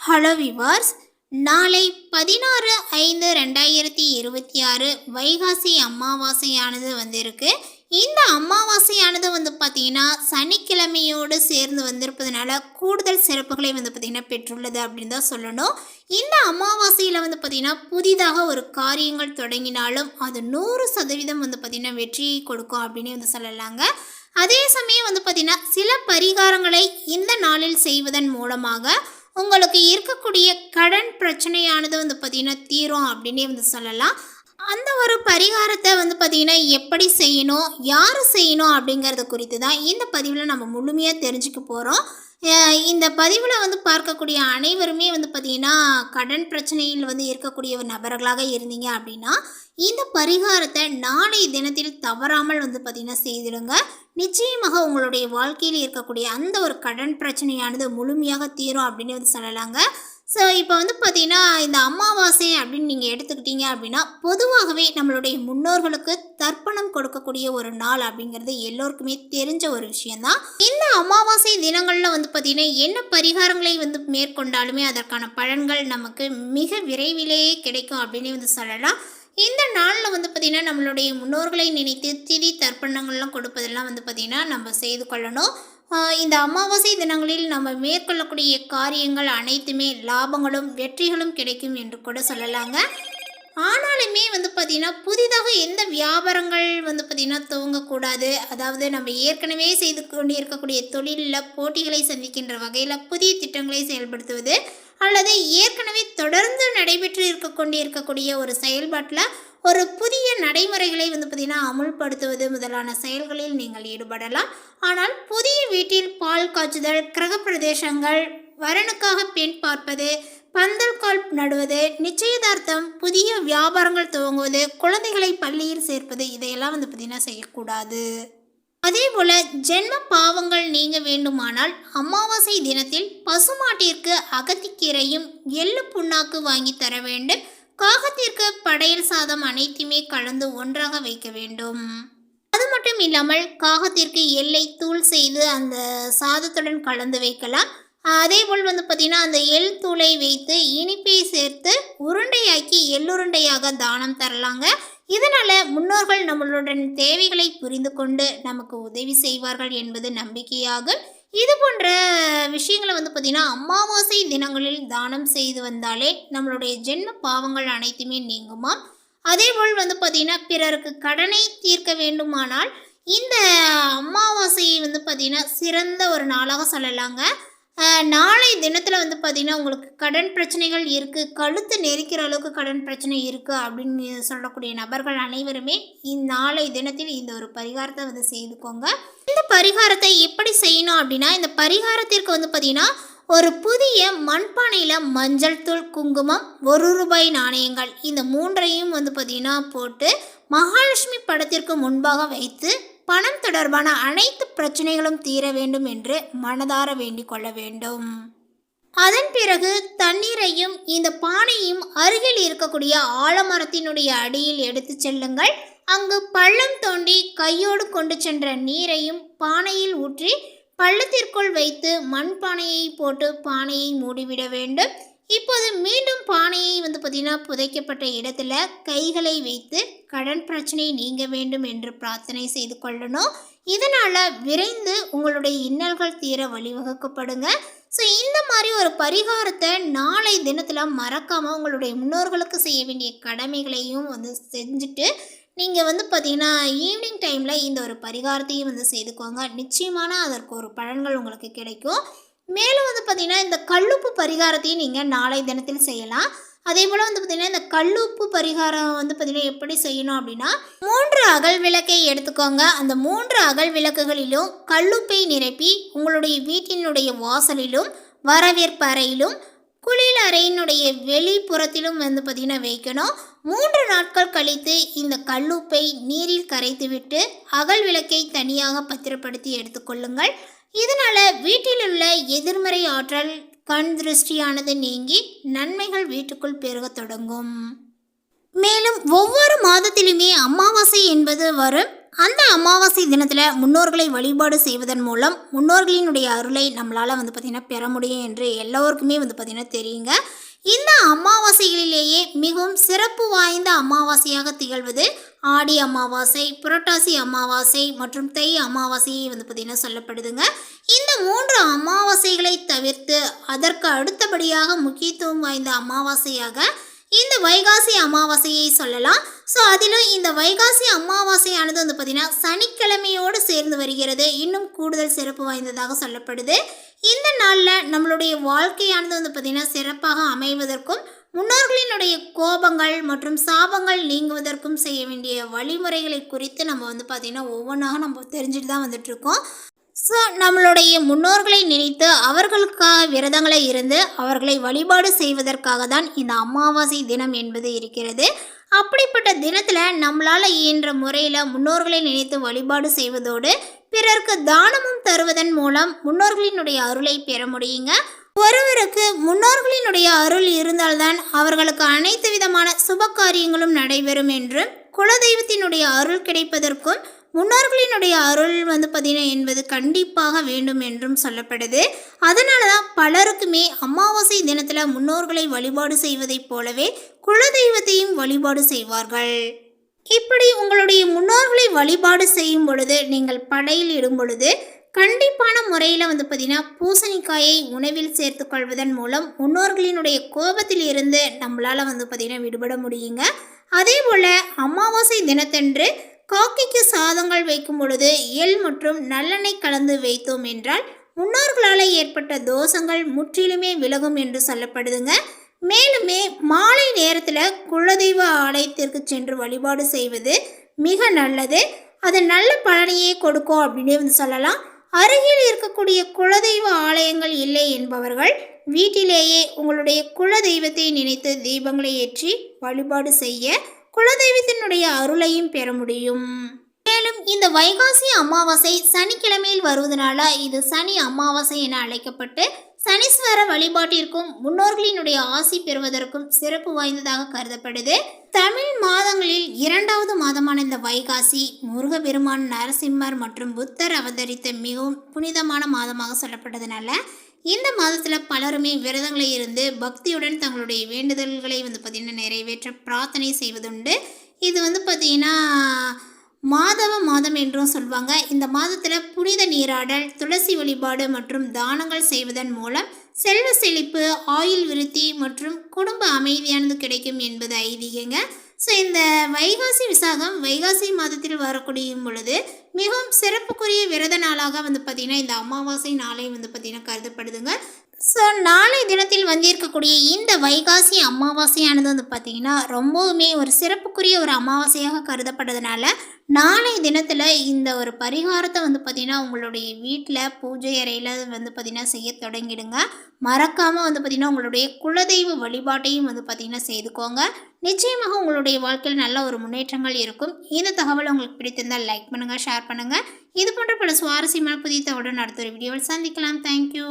Hello viewers, நாளை 16/5/2026 வைகாசி அமாவாசையானது வந்திருக்கு. இந்த அமாவாசையானது பார்த்தீங்கன்னா சனிக்கிழமையோடு சேர்ந்து வந்திருப்பதனால கூடுதல் சிறப்புகளை பார்த்தீங்கன்னா பெற்றுள்ளது அப்படின்னு தான் சொல்லணும். இந்த அமாவாசையில் பார்த்தீங்கன்னா புதிதாக ஒரு காரியங்கள் தொடங்கினாலும் அது 100% பார்த்தீங்கன்னா வெற்றியை கொடுக்கும் அப்படின்னு சொல்லலாங்க. அதே சமயம் பார்த்தீங்கன்னா சில பரிகாரங்களை இந்த நாளில் செய்வதன் மூலமாக உங்களுக்கு இருக்கக்கூடிய கடன் பிரச்சனையானது பார்த்தீங்கன்னா தீரும் அப்படின்னே சொல்லலாம். அந்த ஒரு பரிகாரத்தை பார்த்தீங்கன்னா எப்படி செய்யணும், யார் செய்யணும் அப்படிங்கிறது குறித்து தான் இந்த பதிவில் நம்ம முழுமையாக தெரிஞ்சுக்க போகிறோம். இந்த பதிவில் பார்க்கக்கூடிய அனைவருமே பார்த்தீங்கன்னா கடன் பிரச்சனையில் இருக்கக்கூடிய ஒரு நபர்களாக இருந்தீங்க அப்படின்னா இந்த பரிகாரத்தை நாளை தினத்தில் தவறாமல் பார்த்தீங்கன்னா செய்திடுங்க. நிச்சயமாக உங்களுடைய வாழ்க்கையில் இருக்கக்கூடிய அந்த ஒரு கடன் பிரச்சனையானது முழுமையாக தீரும் அப்படின்னு சொல்லலாங்க. ஸோ இப்போ பார்த்தீங்கன்னா இந்த அமாவாசை அப்படின்னு நீங்கள் எடுத்துக்கிட்டீங்க அப்படின்னா பொதுவாகவே நம்மளுடைய முன்னோர்களுக்கு தர்ப்பணம் கொடுக்கக்கூடிய ஒரு நாள் அப்படிங்கிறது எல்லோருக்குமே தெரிஞ்ச ஒரு விஷயந்தான். இந்த அமாவாசை தினங்களில் பார்த்தீங்கன்னா என்ன பரிகாரங்களை மேற்கொண்டாலுமே அதற்கான பலன்கள் நமக்கு மிக விரைவிலேயே கிடைக்கும் அப்படின்னு சொல்லலாம். இந்த நாளில் பார்த்தீங்கன்னா நம்மளுடைய முன்னோர்களை நினைத்து திதி தர்ப்பணங்கள்லாம் கொடுப்பதெல்லாம் பார்த்தீங்கன்னா நம்ம செய்து கொள்ளணும். இந்த அமாவாசை தினங்களில் நம்ம மேற்கொள்ளக்கூடிய காரியங்கள் அனைத்துமே லாபங்களும் வெற்றிகளும் கிடைக்கும் என்று கூட சொல்லலாங்க. ஆனாலுமே பார்த்தீங்கன்னா புதிதாக எந்த வியாபாரங்கள் பார்த்தீங்கன்னா துவங்கக்கூடாது. அதாவது நம்ம ஏற்கனவே செய்து கொண்டு இருக்கக்கூடிய தொழிலில் போட்டிகளை சந்திக்கின்ற வகையில் புதிய திட்டங்களை செயல்படுத்துவது அல்லது ஏற்கனவே தொடர்ந்து நடைபெற்று இருக்கக்கூடிய ஒரு செயல்பாட்டில் ஒரு புதிய நடைமுறைகளை பார்த்தீங்கன்னா அமுல்படுத்துவது முதலான செயல்களில் நீங்கள் ஈடுபடலாம். ஆனால் புதிய வீட்டில் பால் காய்ச்சுதல், கிரக பிரதேசங்கள், வரனுக்காக பெண் பார்ப்பது, பந்தல் கால் நடுவது, நிச்சயதார்த்தம், புதிய வியாபாரங்கள் துவங்குவது, குழந்தைகளை பள்ளியில் சேர்ப்பது இதையெல்லாம் பார்த்தீங்கன்னா செய்யக்கூடாது. அதே போல் ஜென்ம பாவங்கள் நீங்க வேண்டுமானால் அமாவாசை தினத்தில் பசுமாட்டிற்கு அகத்திக்கீரையும் எள்ளு புண்ணாக்கு வாங்கி தர வேண்டும். காகத்திற்கு படையல் சாதம் அனைத்துமே கலந்து ஒன்றாக வைக்க வேண்டும். அது மட்டும் இல்லாமல் காகத்திற்கு எள்ளை தூள் செய்து அந்த சாதத்துடன் கலந்து வைக்கலாம். அதே போல் பார்த்தீங்கன்னா அந்த எள் தூளை வைத்து இனிப்பை சேர்த்து உருண்டையாக்கி எள்ளுருண்டையாக தானம் தரலாங்க. இதனால் முன்னோர்கள் நம்மளுடன் தேவைகளை புரிந்து கொண்டு நமக்கு உதவி செய்வார்கள் என்பது நம்பிக்கையாகும். இது போன்ற விஷயங்களை பார்த்தீங்கன்னா அமாவாசை தினங்களில் தானம் செய்து வந்தாலே நம்மளுடைய ஜென்ம பாவங்கள் அனைத்துமே நீங்குமாம். அதே போல் பார்த்தீங்கன்னா பிறருக்கு கடனை தீர்க்க வேண்டுமானால் இந்த அமாவாசையை பார்த்தீங்கன்னா சிறந்த ஒரு நாளாக சொல்லலாங்க. நாளை தினத்தில் பார்த்தீங்கன்னா உங்களுக்கு கடன் பிரச்சனைகள் இருக்குது, கழுத்து நெரிக்கிற அளவுக்கு கடன் பிரச்சனை இருக்குது அப்படின்னு சொல்லக்கூடிய நபர்கள் அனைவருமே நாளை தினத்தில் இந்த ஒரு பரிகாரத்தை செய்துக்கோங்க. இந்த பரிகாரத்தை எப்படி செய்யணும் அப்படின்னா இந்த பரிகாரத்திற்கு பார்த்தீங்கன்னா ஒரு புதிய மண்பானையில் மஞ்சள் தூள், குங்குமம், ₹1 நாணயங்கள் இந்த மூன்றையும் பார்த்தீங்கன்னா போட்டு மகாலட்சுமி படத்திற்கு முன்பாக வைத்து பணம் தொடர்பான அனைத்து பிரச்சனைகளும் தீர வேண்டும் என்று மனதார வேண்டிக் கொள்ள வேண்டும். அதன் பிறகு தண்ணீரையும் இந்த பானையும் அருகில் இருக்கக்கூடிய ஆலமரத்தினுடைய அடியில் எடுத்து செல்லுங்கள். அங்கு பள்ளம் தோண்டி கையோடு கொண்டு சென்ற நீரையும் பானையில் ஊற்றி பள்ளத்திற்குள் வைத்து மண்பானையை போட்டு பானையை மூடிவிட வேண்டும். இப்போது மீண்டும் பானையை பார்த்தீங்கன்னா புதைக்கப்பட்ட இடத்துல கைகளை வைத்து கடன் பிரச்சனை நீங்க வேண்டும் என்று பிரார்த்தனை செய்து கொள்ளணும். இதனால் விரைந்து உங்களுடைய இன்னல்கள் தீர வழிவகுக்கப்படுங்க. ஸோ இந்த மாதிரி ஒரு பரிகாரத்தை நாளை தினத்தில் மறக்காமல் உங்களுடைய முன்னோர்களுக்கு செய்ய வேண்டிய கடமைகளையும் செஞ்சுட்டு நீங்கள் பார்த்தீங்கன்னா ஈவினிங் டைமில் இந்த ஒரு பரிகாரத்தையும் செய்துக்கோங்க. நிச்சயமான அதற்கு ஒரு பலன்கள் உங்களுக்கு கிடைக்கும். மேலும் பார்த்தீங்கன்னா இந்த கல்லுப்பு பரிகாரத்தையும் நீங்கள் நாளை தினத்தில் செய்யலாம். அதே போல் பார்த்தீங்கன்னா இந்த கல்லுப்பு பரிகாரம் பார்த்தீங்கன்னா எப்படி செய்யணும் அப்படின்னா 3 அகல் விளக்கை எடுத்துக்கோங்க. அந்த 3 அகல் விளக்குகளிலும் கல்லுப்பை நிரப்பி உங்களுடைய வீட்டினுடைய வாசலிலும் வரவேற்பு அறையிலும் குளியல் அறையினுடைய வெளிப்புறத்திலும் பார்த்தீங்கன்னா வைக்கணும். 3 நாட்கள் கழித்து இந்த கல்லுப்பை நீரில் கரைத்து விட்டு அகல் விளக்கை தனியாக பத்திரப்படுத்தி எடுத்துக்கொள்ளுங்கள். இதனால் வீட்டில் உள்ள எதிர்மறை ஆற்றல், கண் திருஷ்டியானது நீங்கி நன்மைகள் வீட்டுக்குள் பெருக தொடங்கும். மேலும் ஒவ்வொரு மாதத்திலுமே அமாவாசை என்பது வரும். அந்த அமாவாசை தினத்தில் முன்னோர்களை வழிபாடு செய்வதன் மூலம் முன்னோர்களினுடைய அருளை நம்மளால் பார்த்திங்கன்னா பெற முடியும் என்று எல்லோருக்குமே பார்த்திங்கன்னா தெரியுங்க. இந்த அமாவாசைகளிலேயே மிகவும் சிறப்பு வாய்ந்த அமாவாசையாக திகழ்வது ஆடி அமாவாசை, புரட்டாசி அமாவாசை மற்றும் தை அமாவாசையை பார்த்திங்கன்னா சொல்லப்படுதுங்க. இந்த 3 அமாவாசைகளை தவிர்த்து அதற்கு அடுத்தபடியாக முக்கியத்துவம் வாய்ந்த அமாவாசையாக இந்த வைகாசி அமாவாசையை சொல்லலாம். ஸோ அதிலும் இந்த வைகாசி அமாவாசையானது பார்த்திங்கன்னா சனிக்கிழமையோடு சேர்ந்து வருகிறது. இன்னும் கூடுதல் சிறப்பு வாய்ந்ததாக சொல்லப்படுது. இந்த நாளில் நம்மளுடைய வாழ்க்கையானது பார்த்திங்கன்னா சிறப்பாக அமைவதற்கும் முன்னோர்களினுடைய கோபங்கள் மற்றும் சாபங்கள் நீங்குவதற்கும் செய்ய வேண்டிய வழிமுறைகளை குறித்து நம்ம பார்த்திங்கன்னா ஒவ்வொன்றாக நம்ம தெரிஞ்சுட்டு தான் வந்துட்டுருக்கோம். ஸோ நம்மளுடைய முன்னோர்களை நினைத்து அவர்களுக்காக விரதங்களை இருந்து அவர்களை வழிபாடு செய்வதற்காக தான் இந்த அமாவாசை தினம் என்பது இருக்கிறது. அப்படிப்பட்ட தினத்தில் நம்மளால் இயன்ற முறையில் முன்னோர்களை நினைத்து வழிபாடு செய்வதோடு பிறருக்கு தானமும் தருவதன் மூலம் முன்னோர்களினுடைய அருளை பெற முடியுங்க. ஒருவருக்கு முன்னோர்களினுடைய அருள் இருந்தால்தான் அவர்களுக்கு அனைத்து விதமான சுப காரியங்களும் நடைபெறும் என்றும் குலதெய்வத்தினுடைய அருள் கிடைப்பதற்கும் முன்னோர்களினுடைய அருள் பார்த்திங்கன்னா என்பது கண்டிப்பாக வேண்டும் என்றும் சொல்லப்படுது. அதனால தான் பலருக்குமே அமாவாசை தினத்தில் முன்னோர்களை வழிபாடு செய்வதைப் போலவே குலதெய்வத்தையும் வழிபாடு செய்வார்கள். இப்படி உங்களுடைய முன்னோர்களை வழிபாடு செய்யும் பொழுது நீங்கள் படையில் இடும் பொழுது கண்டிப்பான முறையில் பார்த்திங்கன்னா பூசணிக்காயை உணவில் சேர்த்து கொள்வதன் மூலம் முன்னோர்களினுடைய கோபத்தில் இருந்து நம்மளால் பார்த்திங்கன்னா விடுபட முடியுங்க. அதே போல் அமாவாசை தினத்தன்று காக்கைக்கு சாதங்கள் வைக்கும் பொழுது எள் மற்றும் நல்லெண்ணெய் கலந்து வைத்தோம் என்றால் முன்னோர்களால் ஏற்பட்ட தோஷங்கள் முற்றிலுமே விலகும் என்று சொல்லப்படுதுங்க. மேலுமே மாலை நேரத்தில் குலதெய்வ ஆலயத்திற்கு சென்று வழிபாடு செய்வது மிக நல்லது. அது நல்ல பலனையே கொடுக்கும் அப்படின்னு சொல்லலாம். அருகில் இருக்கக்கூடிய குலதெய்வ ஆலயங்கள் இல்லை என்பவர்கள் வீட்டிலேயே உங்களுடைய குலதெய்வத்தை நினைத்து தீபங்களை ஏற்றி வழிபாடு செய்ய குலதெய்வத்தினுடைய அருளையும் பெற முடியும். மேலும் இந்த வைகாசி அமாவாசை சனிக்கிழமையில் வருவதனால இது சனி அமாவாசை என அழைக்கப்பட்டு சனீஸ்வர வழிபாட்டிற்கும் முன்னோர்களினுடைய ஆசி பெறுவதற்கும் சிறப்பு வாய்ந்ததாக கருதப்படுது. தமிழ் மாதங்களில் 2வது மாதமான இந்த வைகாசி முருகப்பெருமான், நரசிம்மர் மற்றும் புத்தர் அவதரித்த மிகவும் புனிதமான மாதமாக சொல்லப்பட்டதுனால இந்த மாதத்தில் பலருமே விரதங்களை இருந்து பக்தியுடன் தங்களுடைய வேண்டுதல்களை பார்த்திங்கன்னா நிறைவேற்ற பிரார்த்தனை செய்வதுண்டு. இது பார்த்திங்கன்னா மாதவ மாதம் என்றும் சொல்லுவாங்க. இந்த மாதத்தில் புனித நீராடல், துளசி வழிபாடு மற்றும் தானங்கள் செய்வதன் மூலம் செல்வ செழிப்பு, ஆயுள் விருத்தி மற்றும் குடும்ப அமைதியானது கிடைக்கும் என்பது ஐதீகங்க. ஸோ இந்த வைகாசி விசாகம் வைகாசி மாதத்தில் வரக்கூடிய பொழுது மிகவும் சிறப்புக்குரிய விரத நாளாக பார்த்திங்கன்னா இந்த அமாவாசை நாளை பார்த்திங்கன்னா கருதப்படுதுங்க. ஸோ நாளை தினத்தில் வந்திருக்கக்கூடிய இந்த வைகாசி அமாவாசையானது பார்த்திங்கன்னா ரொம்பவுமே ஒரு சிறப்புக்குரிய ஒரு அமாவாசையாக கருதப்படுறதுனால நாளை தினத்தில் இந்த ஒரு பரிகாரத்தை பார்த்திங்கன்னா உங்களுடைய வீட்டில் பூஜை அறையில் பார்த்திங்கன்னா செய்ய தொடங்கிடுங்க. மறக்காமல் பார்த்திங்கன்னா உங்களுடைய குலதெய்வ வழிபாட்டையும் பார்த்திங்கன்னா செய்துக்கோங்க. நிச்சயமாக உங்களுடைய வாழ்க்கையில் நல்ல ஒரு முன்னேற்றங்கள் இருக்கும். இந்த தகவல் உங்களுக்கு பிடித்திருந்தால் லைக் பண்ணுங்கள், ஷேர் பண்ணுங்கள். இது போன்ற பல சுவாரஸ்யமான புதிய தகவலுடன் அடுத்த ஒரு வீடியோவில் சந்திக்கலாம். தேங்க்யூ.